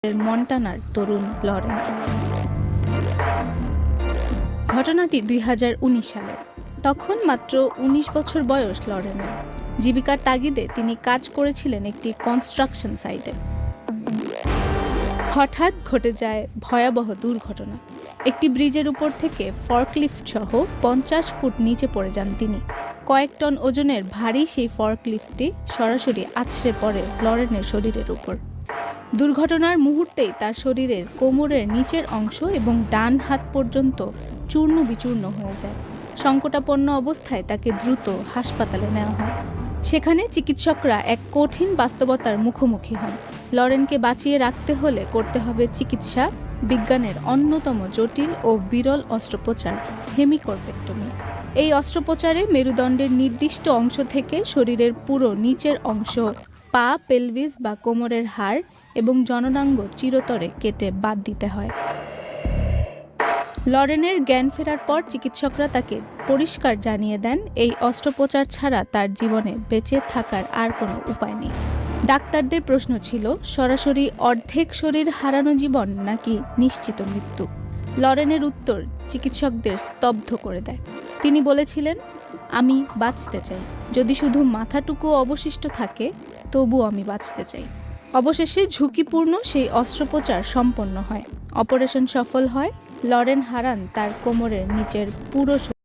মন্টানার তরুণ Lauren. ঘটনাটি 2019 সালে। তখন মাত্র 19 বছর বয়স লরেনের। জীবিকার তাগিদে তিনি কাজ করেছিলেন একটি কনস্ট্রাকশন সাইটে। হঠাৎ ঘটে যায় ভয়াবহ দুর্ঘটনা। একটি ব্রিজের উপর থেকে ফর্কলিফট সহ 50 ফুট নিচে পড়ে যান তিনি। কয়েক টন ওজনের ভারী সেই ফর্কলিফটটি সরাসরি আছড়ে পড়ে লরেনের শরীরের উপর। দুর্ঘটনার মুহূর্তেই তার শরীরের কোমরের নিচের অংশ এবং ডান হাত পর্যন্ত চূর্ণ বিচূর্ণ হয়ে যায়। সংকটাপন্ন অবস্থায় তাকে দ্রুত হাসপাতালে নেওয়া হয়। সেখানে চিকিৎসকরা এক কঠিন বাস্তবতার মুখোমুখি হন। লরেনকে বাঁচিয়ে রাখতে হলে করতে হবে চিকিৎসা, বিজ্ঞানের অন্যতম জটিল ও বিরল অস্ত্রোপচার, হেমিকর্পেক্টমি। এই অস্ত্রোপচারে মেরুদণ্ডের নির্দিষ্ট অংশ থেকে শরীরের পুরো নিচের অংশ, পা, পেলভিস বা কোমরের হাড় এবং জননাঙ্গ চিরতরে কেটে বাদ দিতে হয়। লরেনের জ্ঞান ফেরার পর চিকিৎসকরা তাকে পরিষ্কার জানিয়ে দেন এই অস্ত্রোপচার ছাড়া তার জীবনে বেঁচে থাকার আর কোনো উপায় নেই। ডাক্তারদের প্রশ্ন ছিল, সরাসরি অর্ধেক শরীর হারানো জীবন নাকি নিশ্চিত মৃত্যু। লরেনের উত্তর চিকিৎসকদের স্তব্ধ করে দেয়। তিনি বলেছিলেন, আমি বাঁচতে চাই, যদি শুধু মাথাটুকু অবশিষ্ট থাকে তবু আমি বাঁচতে চাই। অবশেষে ঝুঁকিপূর্ণ সেই অস্ত্রোপচার সম্পন্ন হয়। অপারেশন সফল হয়। লরেন হারান তার কোমরের নিচের পুরো